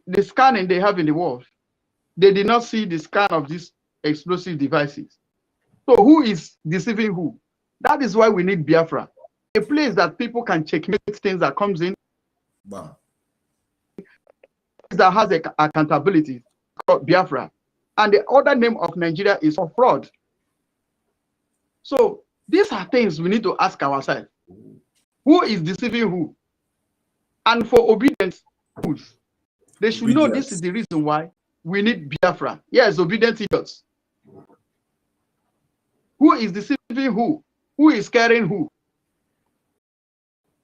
the scanning they have in the world, they did not see the scan of these explosive devices. So who is deceiving who? That is why we need Biafra, a place that people can checkmate things that comes in, wow, that has accountability, called Biafra. And the other name of Nigeria is for fraud. So these are things we need to ask ourselves. Who is deceiving who? And for obedience, they should know this is the reason why we need Biafra. Yes, obedient idiots. Who is deceiving who? Who is scaring who?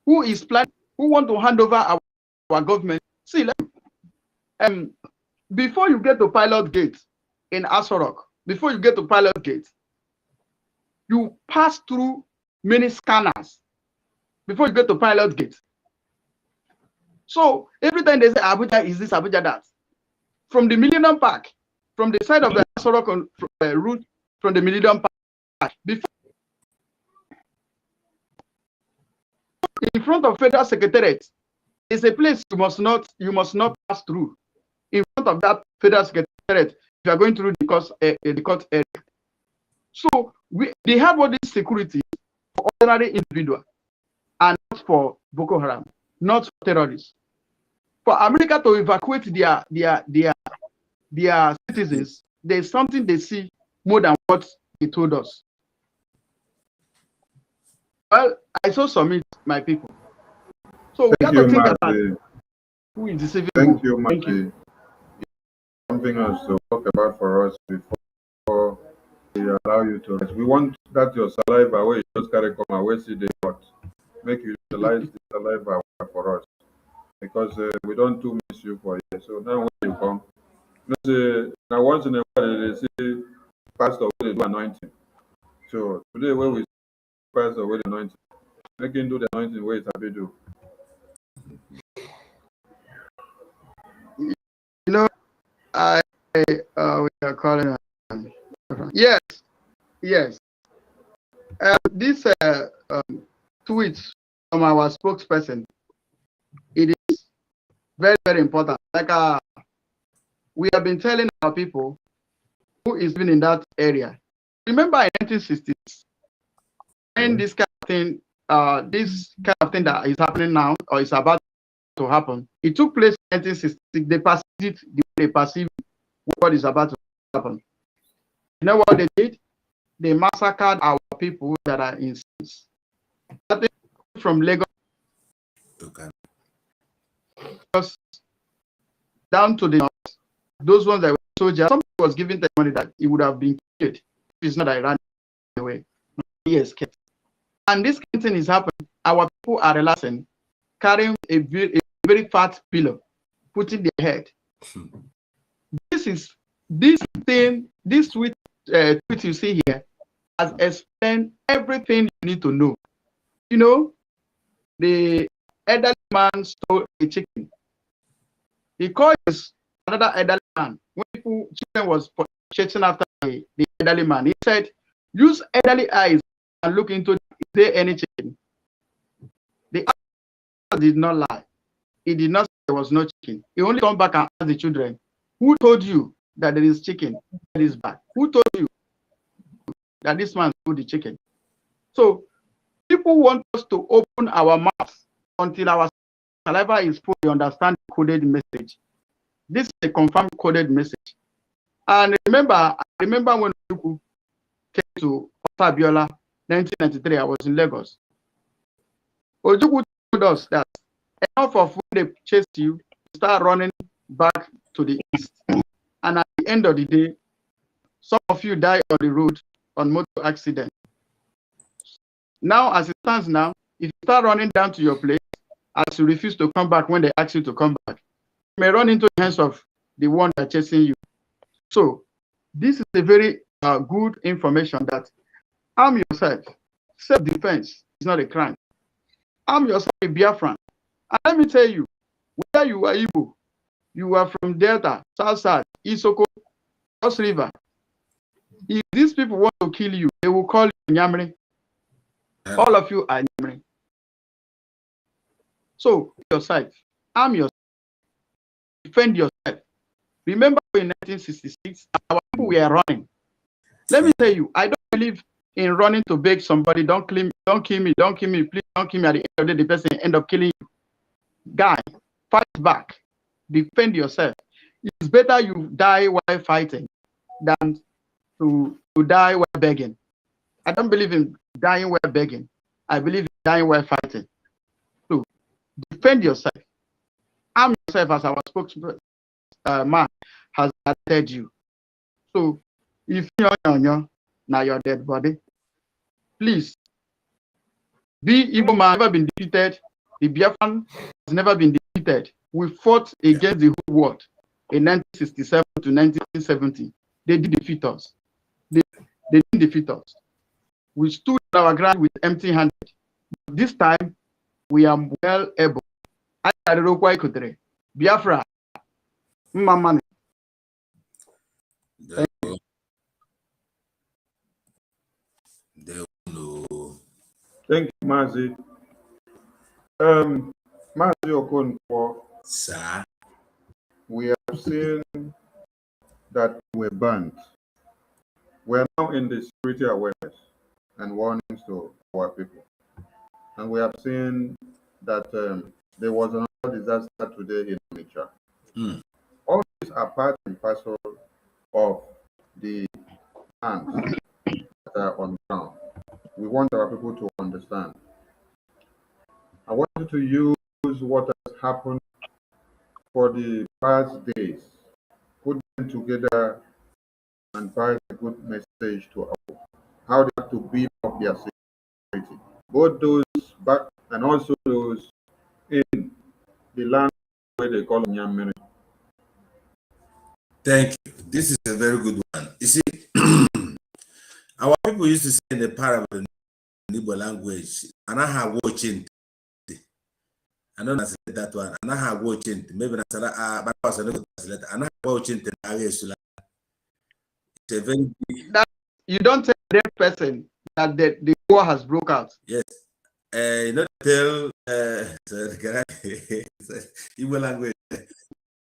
Who is planning? Who want to hand over our government? See, before you get to Pilot Gate in Asorok, before you get to Pilot Gate, you pass through many scanners before you get to Pilot Gate. So every time they say Abuja is this, Abuja that, from the Millennium Park, from the side of the Asorok route, from the Millennium Park, before, in front of Federal Secretariat, is a place you must not pass through. In front of that Federal Secretariat, if you are going through the court area. So they have all this security for ordinary individuals and not for Boko Haram, not for terrorists. For America to evacuate their citizens, there's something they see more than what they told us. Well, I saw submit my people. So we have to think about who is deceiving. Thank you, Nnamdi. Something else to talk about for us before we allow you to rest. We want that your saliva where you just carry come away, see the hot. Make you utilize the saliva for us. Because we don't do miss you for you. So now when you come, now once in a while they see pastor with the anointing. So today when we see pastor with the anointing, make him do the anointing way it's happy do. You know, we are calling. Yes. This tweet from our spokesperson, it is very, very important. Like we have been telling our people who is been in that area. Remember in 1960s, when this kind of thing that is happening now or is about to happen, it took place in 1966. They perceived it the way they perceive what is about to happen. You know what they did? They massacred our people that are in cities. From Lagos down to the north, those ones that were soldiers, somebody was giving them money that it would have been killed if it's not that I ran away. He escaped. And this kind of thing is happening. Our people are relaxing, carrying a very fat pillow, putting their head. This tweet you see here has explained everything you need to know. You know, the elderly man stole a chicken. He called another elderly man. When children was chasing after the elderly man, he said, use elderly eyes and look into, is there any chicken? The elder did not lie. He did not say there was no chicken. He only turned back and asked the children, who told you that there is chicken that is bad? Who told you that this man stole the chicken? So people want us to open our mouths until our saliva is full. We understand the coded message. This is a confirmed coded message. And I remember when Ojukwu came to Otabiola, 1993, I was in Lagos. Ojukwu told us that enough of when they chase you, start running back to the east. And at the end of the day, some of you die on the road on motor accident. Now, as it stands now, if you start running down to your place, as you refuse to come back when they ask you to come back, you may run into the hands of the one that chasing you. So this is a very good information that arm yourself. Self-defense is not a crime. Arm yourself a Biafran. And let me tell you, whether you are Igbo, you are from Delta, South, Isoko, Cross River, if these people want to kill you, they will call you Nyamri. All of you are Nyamri. So yourself, arm yourself, defend yourself. Remember in 1966, our people were running. Let me tell you, I don't believe in running to beg somebody, don't kill me, please don't kill me. At the end of the day, the person end up killing you. Guy, fight back, defend yourself. It's better you die while fighting than to die while begging. I don't believe in dying while begging. I believe in dying while fighting. So defend yourself. Arm yourself, as our spokesman has alerted you. So if you're now your dead body, please be Igbo man never been defeated. The Biafran has never been defeated. We fought against the whole world in 1967 to 1970. They did defeat us. They didn't defeat us. We stood our ground with empty-handed. This time, we are well able. Biafra, Mama. Thank you, Mazi. Mazi Okonkwo, sir, we have seen that we're banned. We're now in the security awareness and warnings to our people. And we have seen that there was another disaster today in nature. All these are part and parcel of the hands that are on ground. We want our people to understand. I want you to use what has happened for the past days, put them together and pass a good message to our people. How they have to build up their security. Both those back and also those in the land where they call Nnamdi. Thank you. This is a very good one. You see, our people used to say in the parable in Igbo language, and I have watching. I don't know that one. And I have watching. Maybe that's but I was a little translator. And I have watching. It's a very big. You don't tell that person that the war has broke out. Yes. You know, tell Igbo language.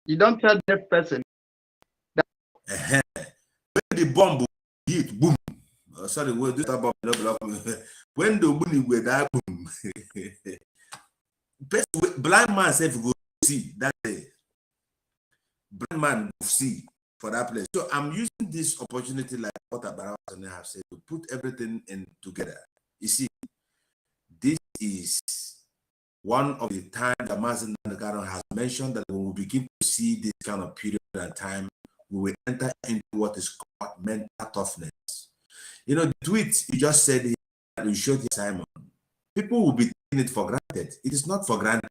You don't tell that person that when the bomb hit, boom. Oh, sorry, we'll do that bomb. When the boom will die, boom. Blind man said go see that day. Blind man will see for that place. So I'm using this opportunity, like what Abara and I have said, to put everything in together. You see, this is one of the times that Mazen Nagano has mentioned that when we begin to see this kind of period and time, we will enter into what is called mental toughness. You know, the tweet you just said here, that you showed here, Simon, people will be taking it for granted. It is not for granted.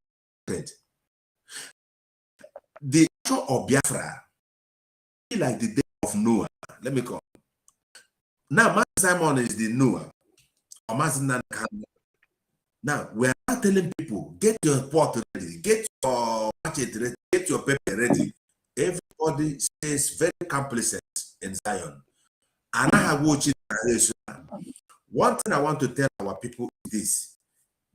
The issue of Biafra, like the day of Noah. Let me come. Now, Master Simon is the Noah. Or Master Kanu. Now, we are not telling people, get your pot ready, get your budget ready, get your paper ready. Everybody stays very complacent in Zion. And I have watched it. One thing I want to tell our people is this.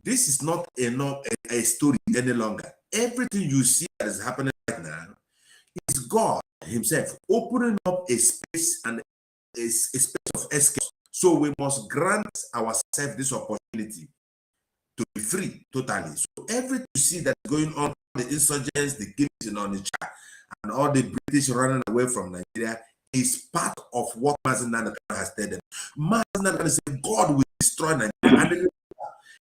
This is not a story any longer. Everything you see that is happening right now is God himself opening up a space and a space of escape. So we must grant ourselves this opportunity to be free totally. So everything you see that's going on, the insurgents, the killings in Onitsha, and all the British running away from Nigeria is part of what Mazen Nana has told them. Mazen Nana said, God will destroy Nigeria. And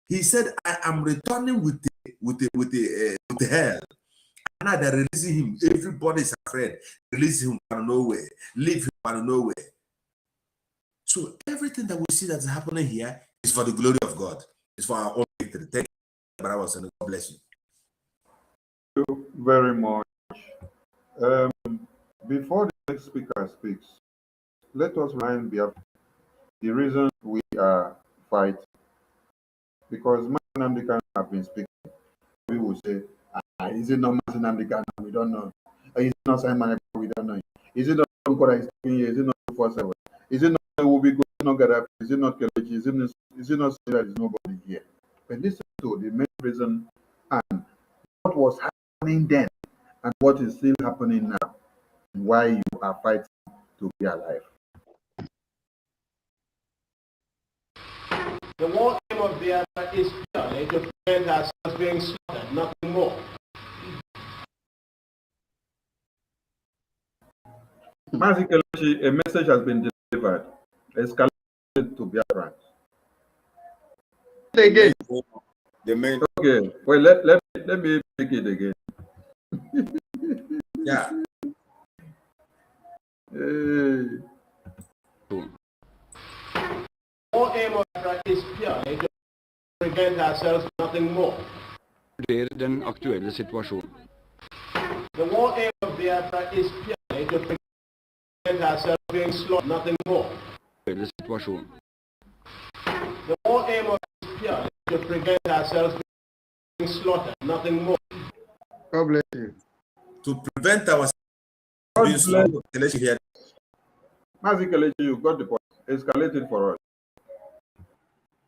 he said, I am returning with the hell. And now they're releasing him. Everybody is afraid. Release him out of nowhere. Leave him out of nowhere. So everything that we see that's happening here is for the glory of God. It's for our own victory. Thank you, God bless you. Thank you very much. Before the next speaker speaks, let us remind Biafra the reason we are fighting. Because Nnamdi Kanu have been speaking, we will say, is it not Nnamdi Kanu? We don't know. Is it not Simon? We don't know. Is it not Nkora is speaking here? Is it not 4-7? Is it not Biko? Is it not Gaddafi? Is it not Kelechi? Is it not there is nobody here? But listen to the main reason and what was happening then and what is still happening now. And why you are fighting to be alive. The war aim of Biafra is purely to prevent ourselves being slaughtered, nothing more. Basically, a message has been delivered. Escalated to BIAFRANS. Again. The main. Okay, well, let me make it again. Yeah. The war aim of Biafra is purely to prevent ourselves, nothing more. Den aktuelle situasjonen. The war aim of Biafra is purely to prevent ourselves being slaughtered, nothing more. Aktuelle situasjonen. The war aim of is purely to prevent ourselves being slaughtered, nothing more. God bless you. To prevent ourselves being slaughtered. Let's hear. Basically, you got the point. Escalated for us.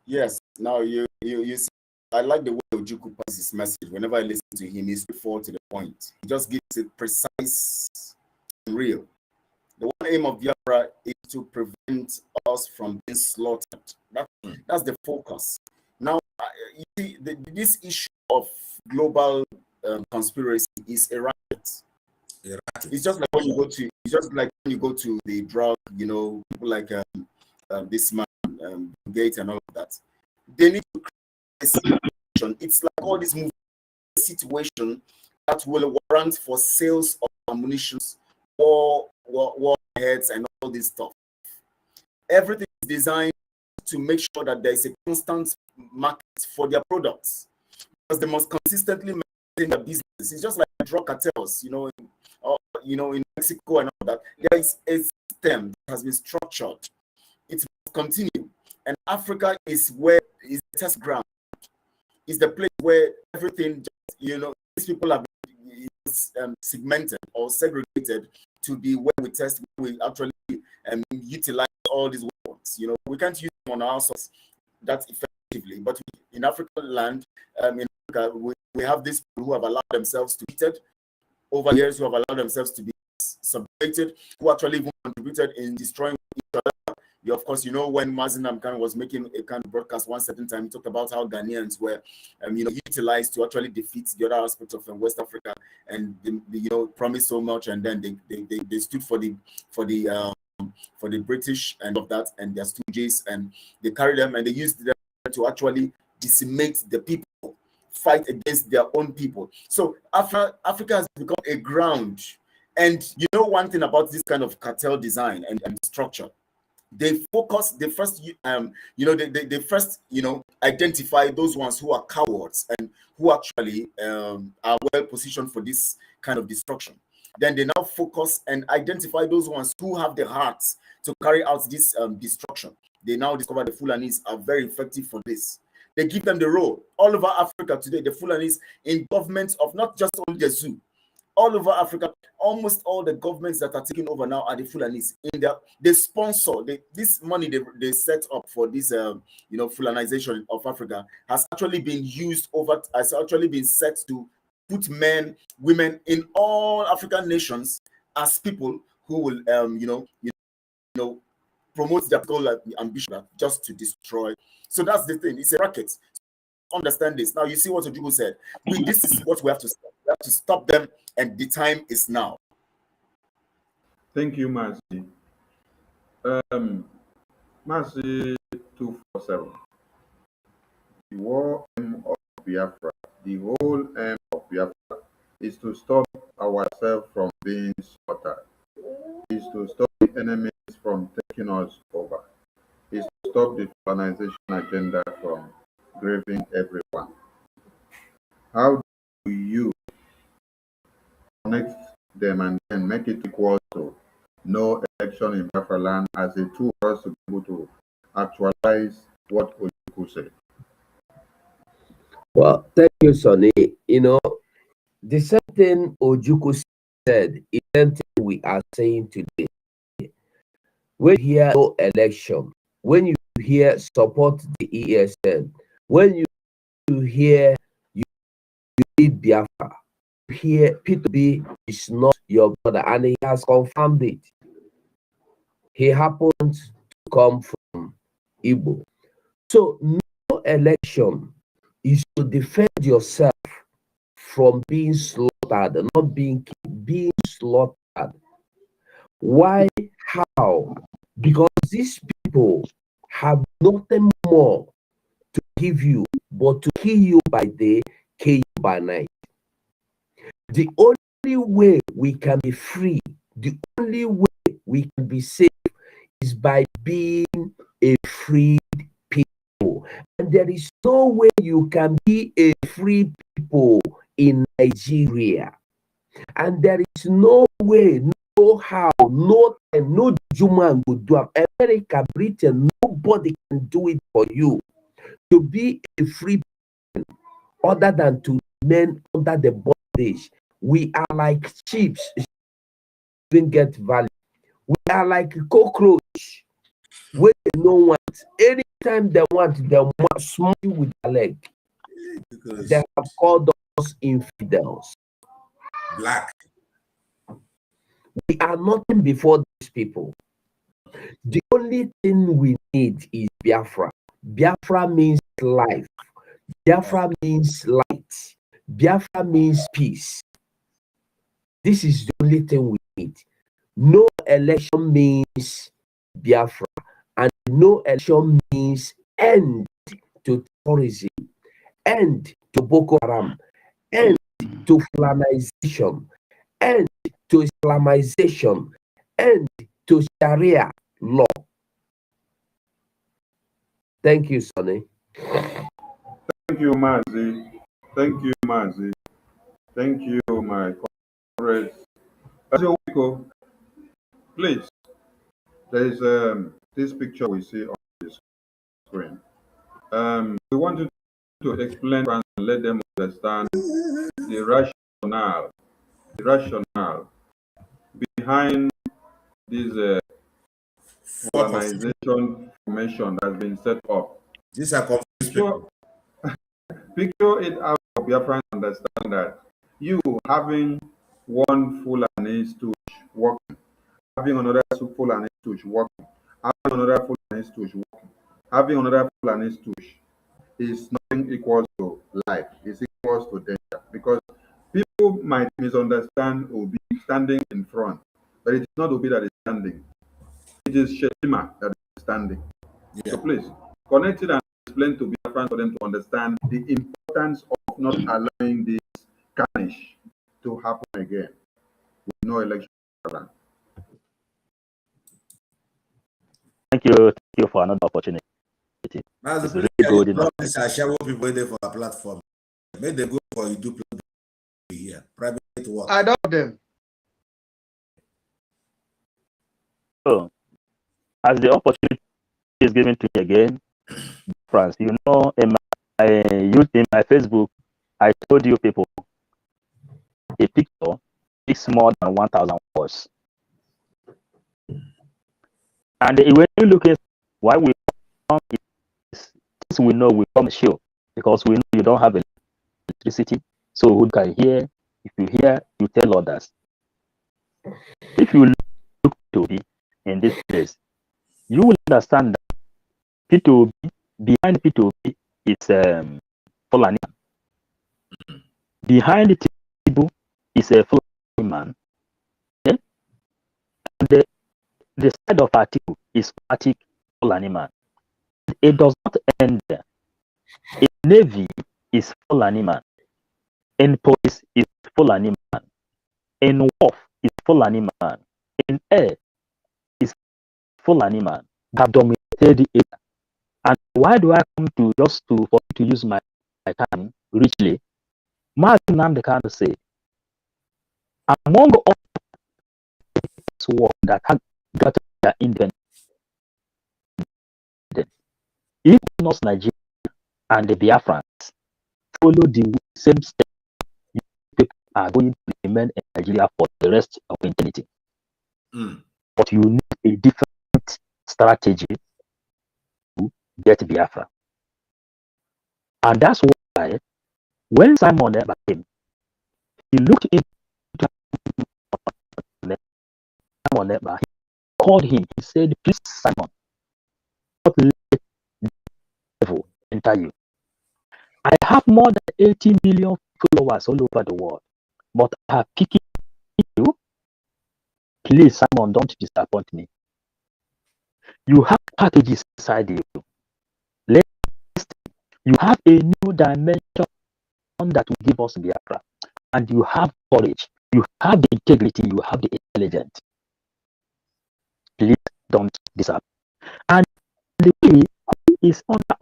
Yes. Now you see, I like the way Ojukwu passes his message. Whenever I listen to him, he's straightforward to the point. He just gives it precise and real. The one aim of Biafra is to prevent us from being slaughtered. That's the focus. Now, you see, this issue of global conspiracy is erratic. It's just like when you go to, the drug, people like this man, Gates and all of that. They need to create a situation. It's like all this movie situation that will warrant for sales of ammunition, war heads, and all this stuff. Everything is designed to make sure that there is a constant market for their products, because they must consistently maintain their business. It's just like drug cartels, in Mexico and all that. There is a system that has been structured. It must continue, and Africa is where is the test ground. Is the place where everything, these people have been segmented or segregated to be where we test, where we actually utilize all these weapons. We can't use them on our source that effectively, but in African land, in Africa, we have these people who have allowed themselves to be treated over years, who have allowed themselves to be subjugated, who actually even contributed in destroying each other. Of course, when Nnamdi was making a kind of broadcast one certain time, he talked about how Ghanaians were, utilized to actually defeat the other aspects of West Africa, and they promised so much, and then they stood for the British and of that, and their stooges, and they carried them and they used them to actually decimate the people, fight against their own people. So Africa has become a ground, and one thing about this kind of cartel design and structure. They focus. They first, they first, identify those ones who are cowards and who actually are well positioned for this kind of destruction. Then they now focus and identify those ones who have the hearts to carry out this destruction. They now discover the Fulanis are very effective for this. They give them the role. All over Africa today, the Fulanis in governments of not just only the zoo. All over Africa, almost all the governments that are taking over now are the Fulanis. They sponsor this money they set up for this, Fulanization of Africa has actually been set to put men, women in all African nations as people who will, promote their goal ambition just to destroy. So that's the thing. It's a racket. Understand this. Now you see what Ojugo said. This is what we have to stop. We have to stop them, and the time is now. Thank you, Mercy. Mercy 247. The war aim of Biafra, the whole aim of Biafra is to stop ourselves from being slaughtered, is to stop the enemies from taking us over, is to stop the colonization agenda from graving everyone. How do you connect them and then make it equal to no election in BIAFRALAND as a tool for us to be able to actualize what Ojukwu said? Well, thank you, Sonny. The same thing Ojukwu said is the same thing we are saying today. When you hear no election, when you hear support the ESN, when you hear you need Biafra, here P2B is not your brother, and he has confirmed it. He happens to come from Igbo. So no election is to defend yourself from being slaughtered, not being slaughtered. Why? How? Because these people have nothing more to give you but to kill you by day, kill you by night. The only way we can be free, the only way we can be safe is by being a free people. And there is no way you can be a free people in Nigeria. And there is no way, no how, no time, no human would do it. America, Britain, nobody can do it for you. To be a free person, other than to remain under the bondage. We are like sheep, didn't get value. We are like a cockroach, where they don't want. Anytime they want, they smash you with their leg. Because they have called us infidels. Black. We are nothing before these people. The only thing we need is Biafra. Biafra means life. Biafra means light. Biafra means peace. This is the only thing we need. No election means Biafra, and no election means end to terrorism, end to Boko Haram, end to Fulanization, end to Islamization, end to Sharia law. Thank you, Sonny. Thank you, Mazi. Thank you, Mazi. Thank you, my comrades. Biko, please, there is this picture we see on the screen. We want you to explain and let them understand the rationale behind this organization formation that's been set up. These are confused people. Picture it out of Biafrans understand that you having one Fulani stooge working, having another Fulani stooge working, having another Fulani stooge working, having another Fulani stooge is nothing equals to life. It's equals to danger, because people might misunderstand Obi standing in front, but it is not Obi that is standing. It is Shema that is standing. Yeah. So please connect it and explain to Biafrans for them to understand the importance of not allowing this carnage to happen again with no election. Thank you for another opportunity. It's really good enough. I share what people there for a platform. Make them go for you do here. Private work. I doubt them. So, as the opportunity is given to me again, France, you know, in my Facebook, I told you people a picture speaks more than 1,000 words. And when you look at why we come, we know we come sure, because we know you don't have electricity, so who can hear? If you hear, you tell others. If you look to be in this place, you will understand that P2B, behind P2B is Fulani. Behind Tibu is a Fulani man. Okay? And the side of Atiku is Fatik Fulani man. It does not end there. In Navy is Fulani man. In police is Fulani man. In wharf is Fulani man. In air is Fulani man. They have dominated it. And why do I come to for to use my time richly? Nnamdi Kanu say, among all this work that had got their independence, if not Nigeria and the Biafrans follow the same step, people are going to remain in Nigeria for the rest of eternity. But you need a different strategy to get Biafra. And that's why when Simon Eber came, he he looked into Simon Ekpa, he called him. He said, "Please, Simon, don't let the devil enter you. I have more than 80 million followers all over the world, but I have picked you. Please, Simon, don't disappoint me. You have packages inside you. You have a new dimension that will give us Biafra, and you have courage, you have the integrity, you have the intelligence. Please don't disappoint." And the way who is under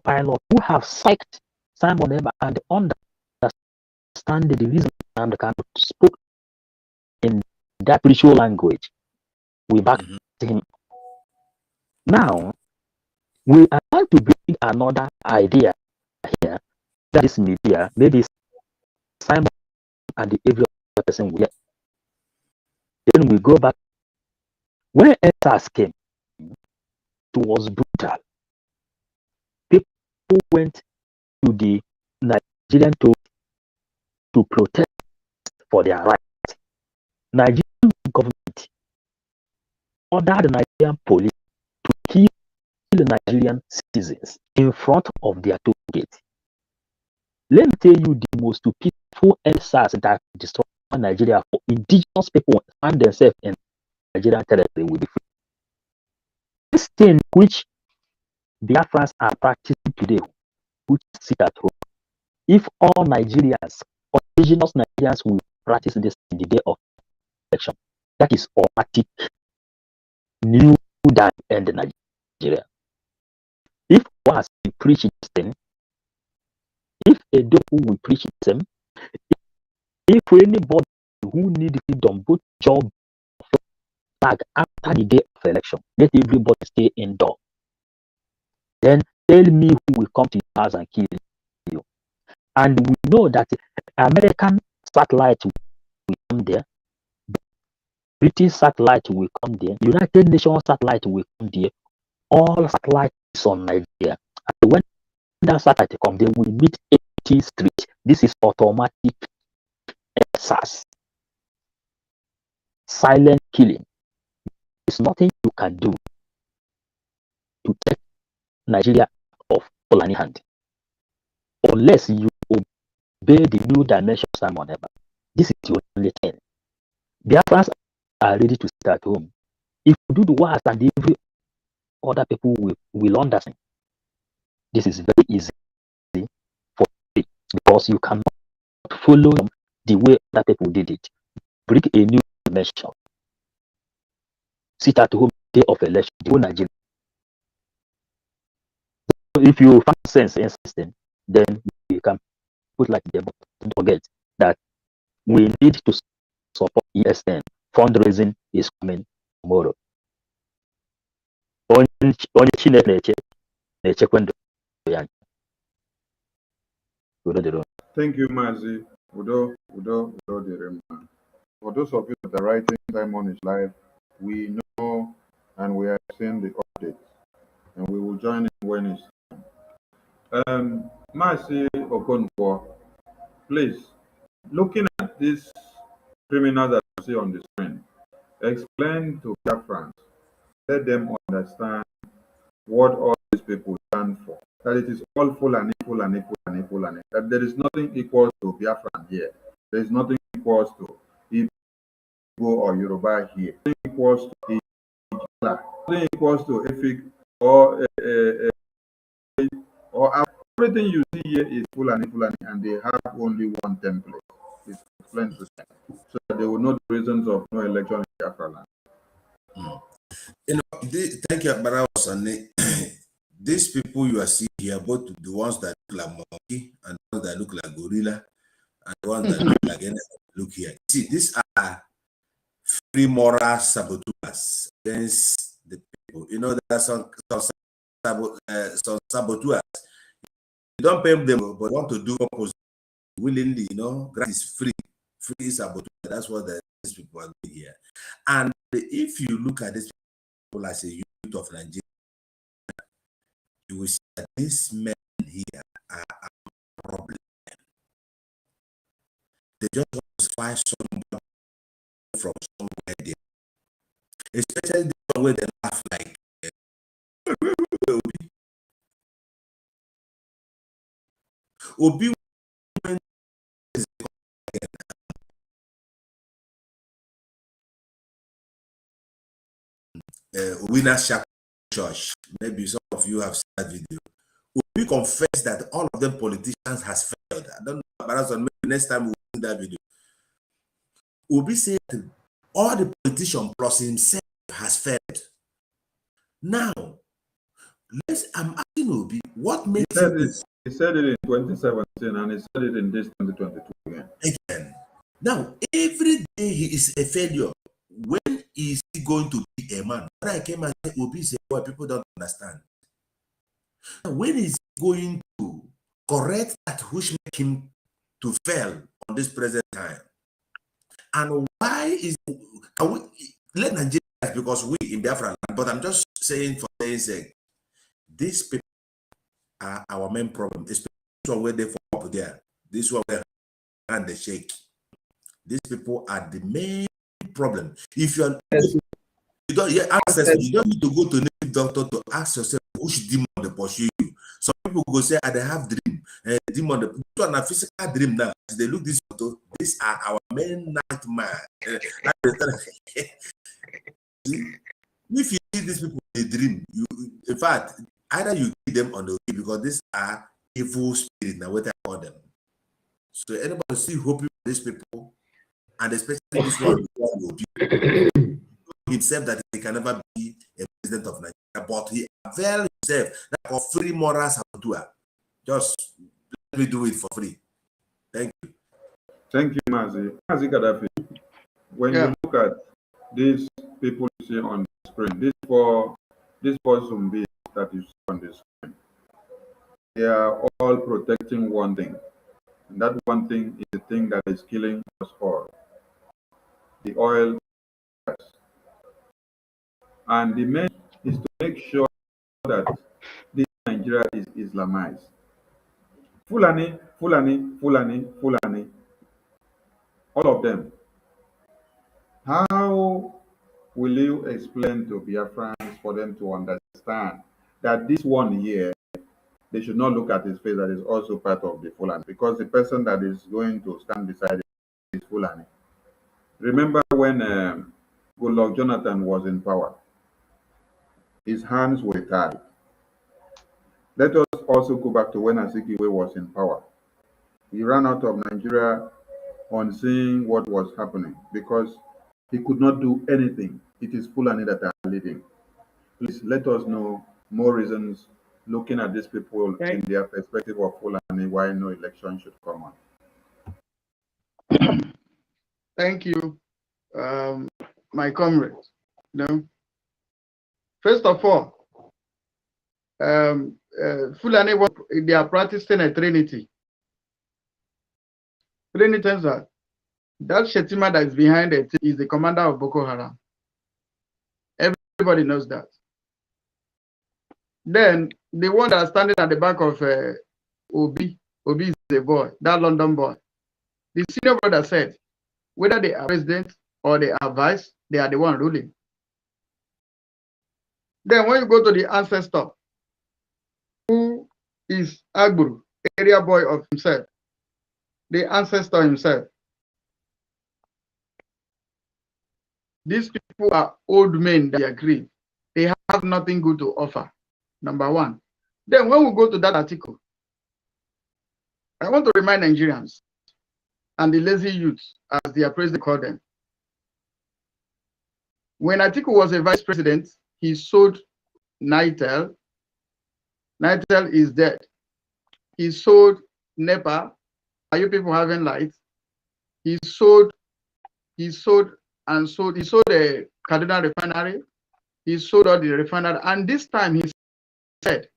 pilot who have psyched Simon Ekpa and understand the reason Nnamdi Kanu spoke in that spiritual language, we back him. Now, we are going to bring another idea here that is media, maybe Simon and the every other person will. Then we go back. When SARS came, it was brutal. People went to the Nigerian to protest for their rights. Nigerian government ordered the Nigerian police to kill the Nigerian citizens in front of their toll gate. Let me tell you, the most peaceful SARS that destroyed Nigeria for indigenous people find themselves in Nigerian territory will be free. This thing which Biafrans are practicing today, which sit at home, if all Nigerians, indigenous Nigerians will practice this in the day of election, that is automatic new that end in Nigeria. If was we preach this thing, if a dope will preach the same, if anybody who need freedom, both job, flag after the day of election, let everybody stay indoor. Then tell me who will come to your house and kill you. And we know that American satellite will come there, British satellite will come there, United Nations satellite will come there, all satellites on Nigeria. And when that satellite comes, they will meet 80 street. This is automatic SARS. Silent killing. There's nothing you can do to take Nigeria off Fulani hand unless you obey the new dimension of Simon Ekpa. This is the only thing. Biafrans are ready to sit at home. If you do the worst and every other people will understand, this is very easy for you because you cannot follow the way other people did it. Bring a new dimension. Sit at home day of election, the whole Nigeria. If you find sense in system, then you can put like the but don't forget that we need to support ESN. Fundraising is coming tomorrow. Thank you, Mazi. Udo Direma. For those of you that are writing Simon is live, we know and we are seeing the updates, and we will join in when it's time. Mazi Okonkwo, please, looking at this criminal that you see on the screen, explain to BIAFRANS, let them understand what all these people stand for. That it is all Fulani. That there is nothing equal to Biafran here. There is nothing equal to Igbo or Yoruba here. Nothing equals to Ijala. Nothing equals to Efik or everything you see here is Fulani, and they have only one template. It's explained to them, so that they will know the reasons of no election in BIAFRALAND. Thank you, Barabasane. These people you are seeing here, both the ones that look like monkey and the ones that look like gorilla, and the ones that look like anything, look here. See, these are free moral saboteurs against the people. You know, there are some saboteurs. You don't pay them, but want to do opposite willingly. You know, grass is free saboteur. That's what these people are doing here. And if you look at these people as a youth of Nigeria, you will see that these men here are a problem. They just want satisfy somebody from somewhere there. Especially the one where they laugh like Obi Winner Shack Church. Maybe some of you have seen that video. We confess that all of them politicians has failed. I don't know, but that's on maybe next time we'll see that video. Obi said all the politicians plus himself has failed. Now, I'm asking Obi, what makes he said it in 2017 and he said it in this 2022 again. Now, every day he is a failure. When is he going to be a man? When I came and said Obi said, well, people don't understand. Now, when is he going to correct that which make him to fail on this present time? And why is let Nigeria, because we in BIAFRALAND, but I'm just saying for saying sake, these people are our main problem. Especially where they fall up there. This one where and they shake. These people are the main problem. If you are you don't need to go to a doctor to ask yourself which demon they pursue you. Some people go say, I have dream. Demon, they a physical dream now. As they look this photo, these are our main nightmare. If you see these people in a dream, in fact, either you see them on the way because these are evil spirits. Now what I call them. So anybody still hoping for these people, and especially this one will be himself that he can never be a president of Nigeria, but he availed himself that of free morals and do it. Just let me do it for free. Thank you. Thank you, Mazi. Mazi Gaddafi, when you look at these people you see on the screen, this person being that you see on the screen, they are all protecting one thing. And that one thing is the thing that is killing us all. The oil. And the main is to make sure that this Nigeria is Islamized. Fulani, Fulani, Fulani, Fulani, all of them. How will you explain to Biafrans for them to understand that this one here, they should not look at his face that is also part of the Fulani, because the person that is going to stand beside him is Fulani. Remember when Goodluck Jonathan was in power, his hands were tied. Let us also go back to when Azikiwe was in power. He ran out of Nigeria on seeing what was happening because he could not do anything. It is Fulani that are leading. Please let us know more reasons looking at these people in their perspective of Fulani, why no election should come on. Thank you, my comrade. First of all, Fulani, they are practicing a trinity. Trinity tells that Shetima that is behind it is the commander of Boko Haram. Everybody knows that. Then the one that is standing at the back of Obi is a boy, that London boy. The senior brother said, whether they are president or they are vice, they are the one ruling. Then when you go to the ancestor, who is Agburu, area boy of himself, the ancestor himself. These people are old men that agree. They have nothing good to offer, number one. Then when we go to that article, I want to remind Nigerians and the lazy youths, as their president called them. When Atiku was a vice president, he sold Nitel. Nitel is dead. He sold NEPA. Are you people having light? He sold a Kaduna refinery. He sold all the refinery. And this time he said,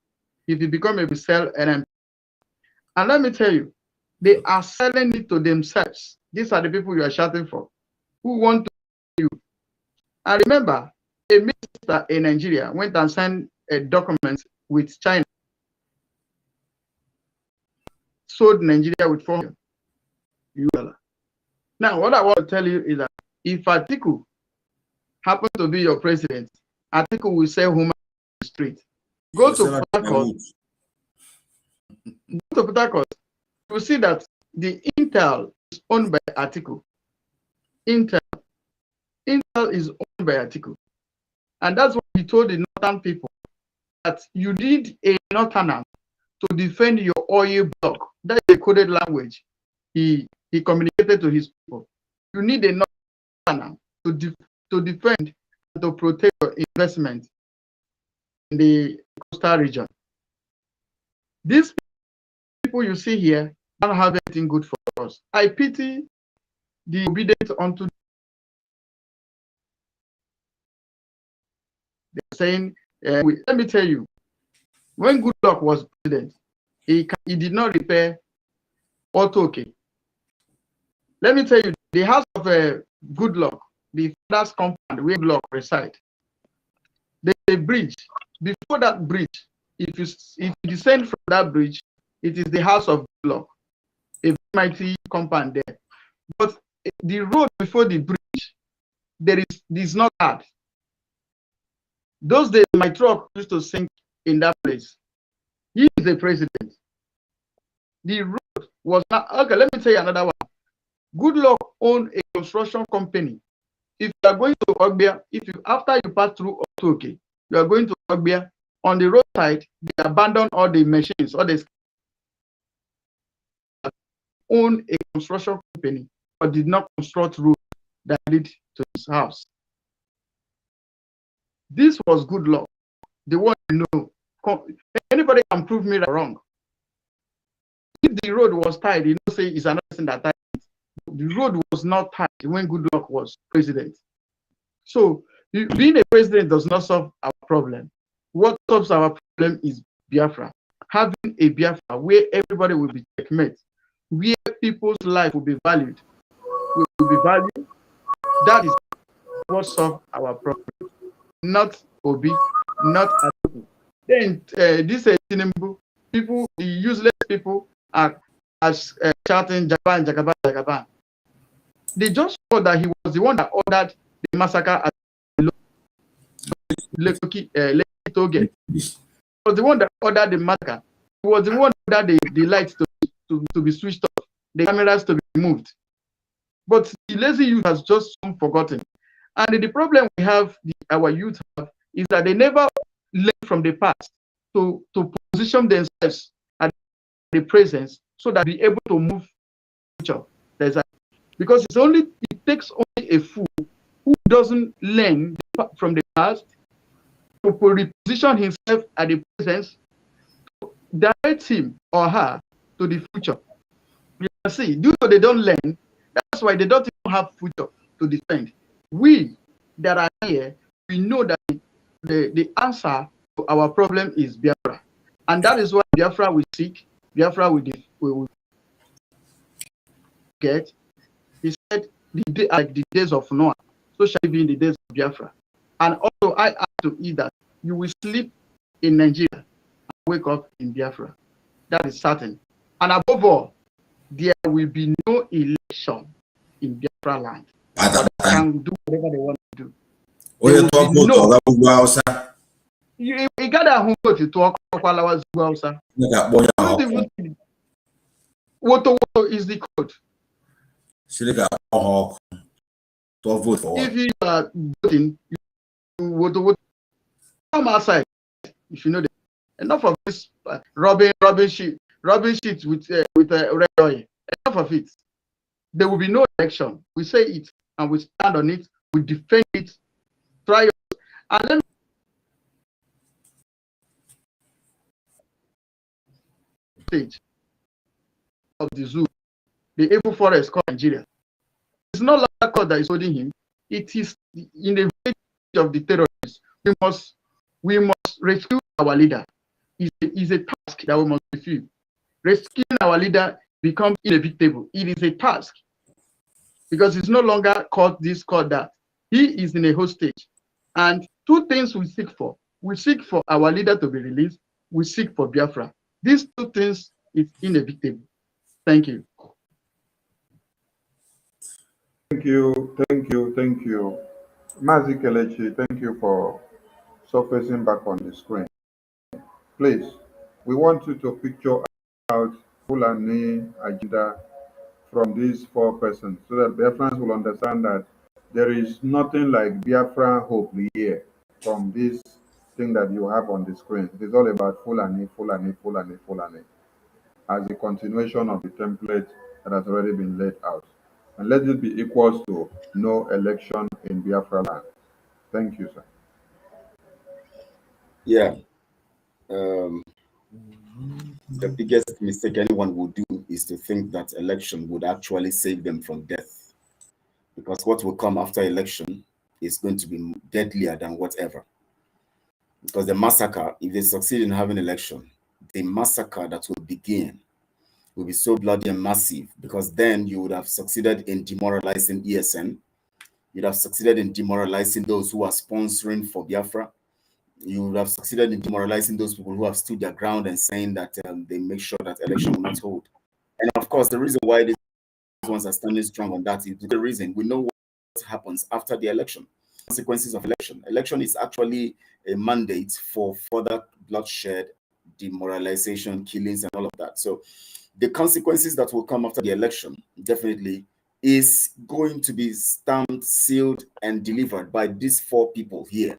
if he become a sell NMP. And let me tell you, they are selling it to themselves. These are the people you are shouting for, who want to you. And remember, a minister in Nigeria went and signed a document with China, sold Nigeria with $4 million. Now, what I want to tell you is that if Atiku happens to be your president, Atiku will sell human on the street. Go to Port Harcourt. Go to Port Harcourt. You will see that the Intel is owned by Atiku. Intel is owned by Atiku. And that's what he told the northern people, that you need a northerner to defend your oil block. That's a coded language he communicated to his people. You need a northerner to defend and to protect your investment in the coastal region. These people you see here don't have anything good for us. I pity the obedient unto. They're saying, let me tell you, when Goodluck was president, he did not repair auto-okay. Let me tell you, the house of Goodluck, the father's compound where Goodluck reside, there's a bridge. Before that bridge, if you descend from that bridge, it is the house of Goodluck, a mighty compound there. But the road before the bridge, is not hard. Those days, my truck used to sink in that place. He is the president. The road was not okay. Let me tell you another one. Goodluck owned a construction company. If you are going to Ogbia, after you pass through Otoke, you are going to Ogbia, on the roadside, they abandon all the machines, all the own a construction company, but did not construct road that lead to his house. This was Goodluck, the one you know. Anybody can prove me wrong. If the road was tied, you know, say it's another thing that tied it. The road was not tied when Goodluck was president. So being a president does not solve our problem. What solves our problem is Biafra. Having a Biafra where everybody will be checkmate, where people's life will be valued. That is what solves our problem. Not Obi, not Atiku. Then this people, the useless people, are shouting Japan, Jagaban, Jagaban. They just thought that he was the one that ordered the massacre at Lekki. He was the one that ordered the massacre. He was the one that ordered the lights to be switched off, the cameras to be removed. But the lazy youth has just forgotten. And the problem we have, our youth have, is that they never learn from the past to position themselves at the present so that be able to move future. Because it takes only a fool who doesn't learn from the past to reposition himself at the present, to direct him or her to the future. You can see, due to they don't learn, that's why they don't even have future to defend. We that are here, we know that the answer to our problem is Biafra. And that is why Biafra we seek, Biafra we get. He said, like the days of Noah, so shall it be in the days of Biafra. And also I add to it that you will sleep in Nigeria and wake up in Biafra. That is certain. And above all, there will be no election in Biafra land. But they can do whatever they want to do. You got a home to talk about Hausa. Woto is the code. If you are voting, you woto. Come outside if you know that. Enough of this rubbing shit with red oil. Enough of it. There will be no election. We say it and we stand on it. We defend it. Try it. And then stage of the zoo, the evil forest called Nigeria. It's not like God that is holding him. It is in the village of the terrorists. We must rescue our leader. It's a task that we must fulfill. Rescuing our leader becomes inevitable. It is a task because it's no longer called this, called that. He is in a hostage. And two things we seek for. We seek for our leader to be released. We seek for Biafra. These two things is inevitable. Thank you. Thank you, thank you, thank you. Mazi Kelechi, thank you for surfacing back on the screen. Please, we want you to picture out Fulani agenda from these four persons so that Biafrans will understand that there is nothing like Biafra hope here from this thing that you have on the screen. It is all about Fulani, Fulani, Fulani, Fulani, as a continuation of the template that has already been laid out. And let it be equals to no election in Biafra land. Thank you, sir. Yeah. The biggest mistake anyone would do is to think that election would actually save them from death. Because what will come after election is going to be deadlier than whatever. Because the massacre, if they succeed in having election, the massacre that will begin will be so bloody and massive, because then you would have succeeded in demoralizing ESN. You'd have succeeded in demoralizing those who are sponsoring for Biafra. You would have succeeded in demoralizing those people who have stood their ground and saying that they make sure that election will not hold. And of course, the reason why these ones are standing strong on that is the reason we know what happens after the election. Consequences of election. Election is actually a mandate for further bloodshed, demoralization, killings, and all of that. So the consequences that will come after the election definitely is going to be stamped, sealed, and delivered by these four people here.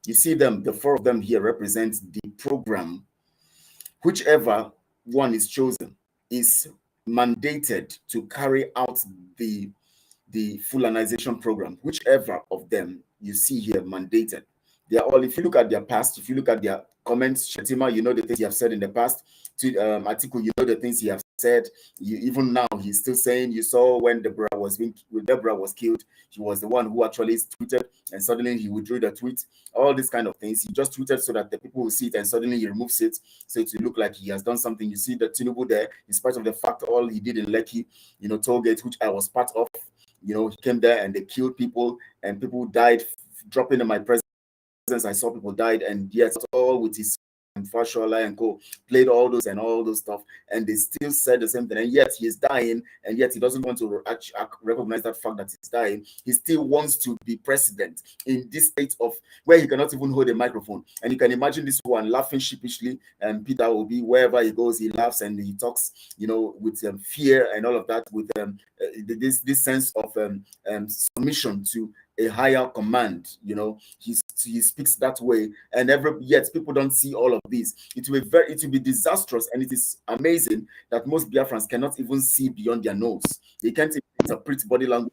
You see them, the four of them here represent the program. Whichever one is chosen is mandated to carry out the Fulanization program. Whichever of them you see here mandated. They are all, if you look at their past, if you look at their comments, Shetima, you know the things he have said in the past. To Atiku, you know the things he have said. Even now, he's still saying, you saw when Deborah was killed, he was the one who actually tweeted, and suddenly he withdrew the tweet. All these kind of things. He just tweeted so that the people will see it, and suddenly he removes it, so it will look like he has done something. You see the Tinubu there, in spite of the fact all he did in Lekki, Tollgate, which I was part of, he came there and they killed people, and people died dropping in my presence. I saw people died, and yet all with his Fashola and Co played all those stuff, and they still said the same thing, and yet he's dying, and yet he doesn't want to recognize that fact that he's dying. He still wants to be president in this state of where he cannot even hold a microphone. And you can imagine this one laughing sheepishly, and Peter will be wherever he goes, he laughs and he talks, with fear and all of that, with this sense of submission to a higher command. He speaks that way, and yet people don't see all of this. It will be disastrous, and it is amazing that most Biafrans cannot even see beyond their nose. They can't even interpret body language.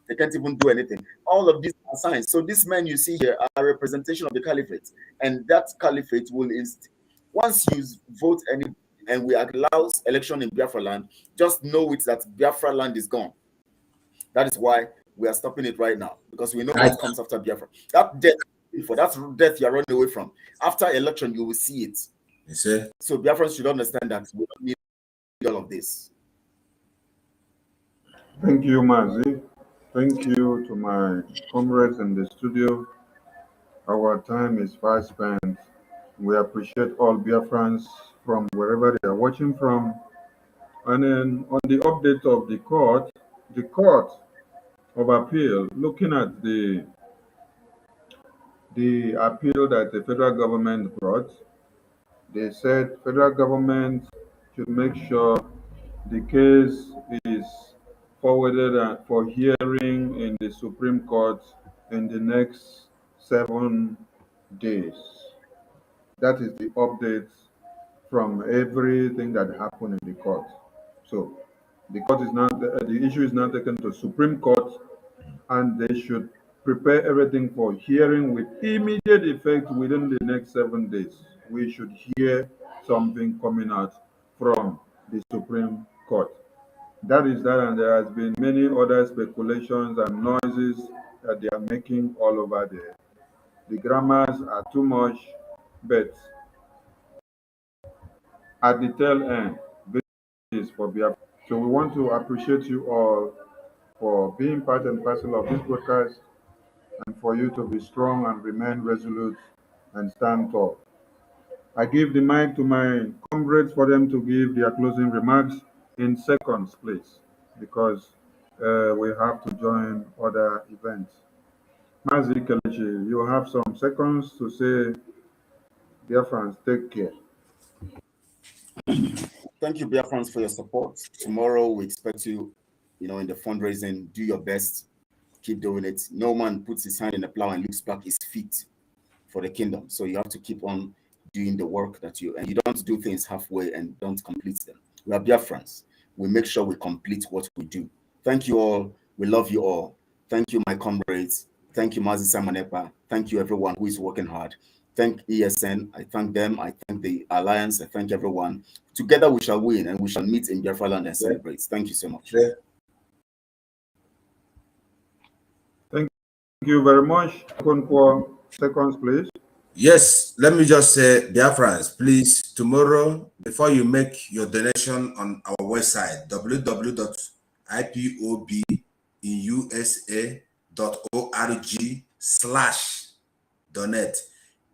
They can't even do anything. All of these are signs. So these men you see here are a representation of the caliphate, and that caliphate will once you vote and we allow election in Biafra land, just know it that Biafra land is gone. That is why we are stopping it right now, because we know what comes after Biafra. That death you are running away from. After election, you will see it. You see? So Biafrans should understand that we don't need all of this. Thank you, Mazi. Thank you to my comrades in the studio. Our time is fast spent. We appreciate all Biafrans from wherever they are watching from. And then on the update of the Court of Appeal, looking at the appeal that the federal government brought, they said federal government should make sure the case is forwarded for hearing in the Supreme Court in the next 7 days. That is the update from everything that happened in the court. So the issue is now taken to Supreme Court, and they should prepare everything for hearing with immediate effect within the next 7 days. We should hear something coming out from the Supreme Court. That is that, and there has been many other speculations and noises that they are making all over there. The grammars are too much, but at the tail end, this is for Biafra. So we want to appreciate you all for being part and parcel of this broadcast, and for you to be strong and remain resolute and stand tall. I give the mic to my comrades for them to give their closing remarks in seconds, please, because we have to join other events. Mazi Kelechi, you have some seconds to say, dear friends, take care. Thank you, BIAFRANS, for your support. Tomorrow, we expect you, in the fundraising, do your best, keep doing it. No man puts his hand in the plow and looks back his feet for the kingdom. So you have to keep on doing the work and you don't do things halfway and don't complete them. We are BIAFRANS. We make sure we complete what we do. Thank you all. We love you all. Thank you, my comrades. Thank you, Mazi Samanepa. Thank you, everyone who is working hard. Thank ESN. I thank them. I thank the Alliance. I thank everyone. Together we shall win and we shall meet in BIAFRALAND and celebrate. Thank you so much. Thank you very much. 4 seconds, please. Yes, let me just say, BIAFRANS, please, tomorrow, before you make your donation on our website, www.ipobinUSA.org/donate.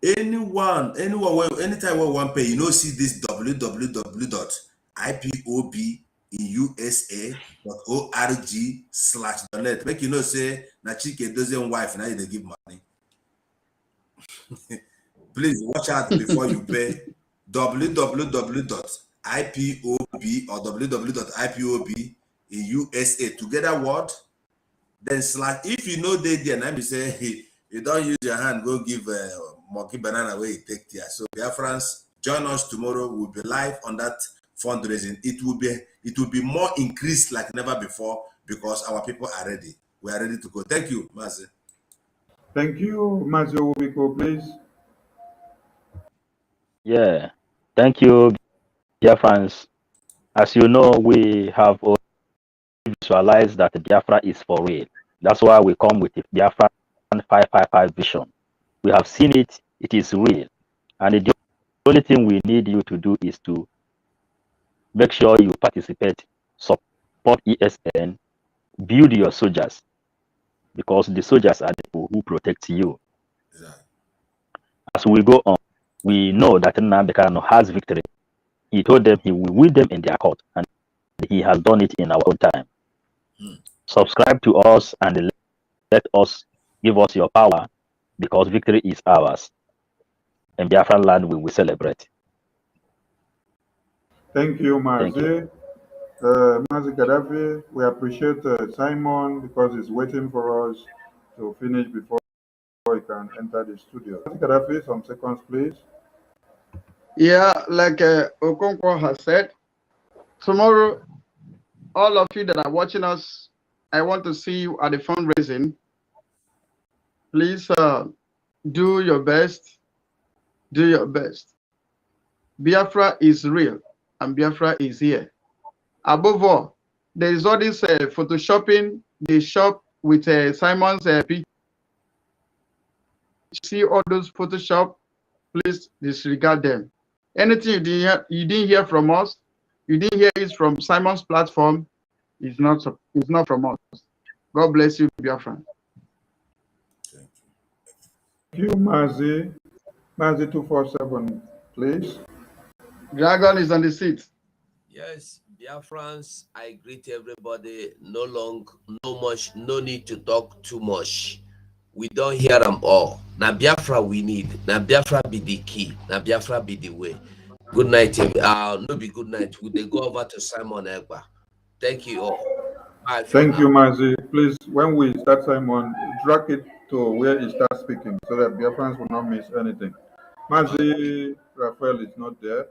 Anytime we want pay, see this www.ipobinUSA.org/donate. Make say, na Chike doesn't wife, now they give money. Please watch out before you pay. www.ipob or www.ipobinUSA together word, then / if you know they there, and say hey, you don't use your hand, go give monkey banana away, take care. So BIAFRANS, join us tomorrow. We'll be live on that fundraising. It will be more increased like never before because our people are ready. We are ready to go. Thank you, Mazi. Thank you, Mazi Biko, please. Yeah, thank you, BIAFRANS. As you know, we have already visualized that Biafra is for real. That's why we come with the Biafran 555 vision. We have seen it, it is real. And the only thing we need you to do is to make sure you participate, support ESN, build your soldiers, because the soldiers are the people who protect you. Exactly. As we go on, we know that Nnamdi Kanu has victory. He told them he will win them in their court, and he has done it in our own time. Subscribe to us and let us give us your power, because victory is ours. And BIAFRALAND we will celebrate. Thank you, Thank you. Mazi. Mazi Gaddafi, we appreciate Simon because he's waiting for us to finish before he can enter the studio. Mazi Gaddafi, some seconds, please. Yeah, like Okonkwo has said, tomorrow, all of you that are watching us, I want to see you at the fundraising. Please do your best. Do your best. Biafra is real, and Biafra is here. Above all, there is all this photoshopping. They shop with Simon's picture. See all those Photoshop, please disregard them. Anything you didn't hear from us, you didn't hear it from Simon's platform, it's not from us. God bless you, Biafran. Thank you, Mazi. Mazi 247, please. Dragon is on the seat. Yes, BIAFRANS, I greet everybody. No need to talk too much. We don't hear them all. Now Biafra we need. Now Biafra be the key. Now Biafra be the way. Good night. No be good night. Would they go over to Simon Egba? Thank you all. Bye. Thank you, Mazi. Please, when we start Simon, drag it to where he starts speaking so that BIAFRANS will not miss anything. Mazi Raphael is not there.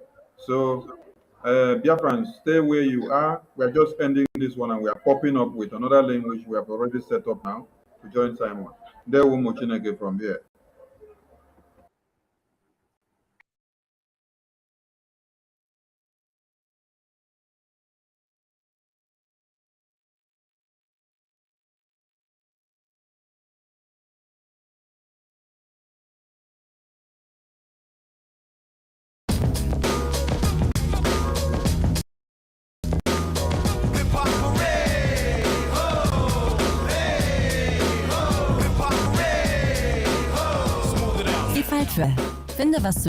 So BIAFRANS, stay where you are. We're just ending this one and we are popping up with another link which we have already set up now to join Simon. There will Mochineke from here. Finde, was du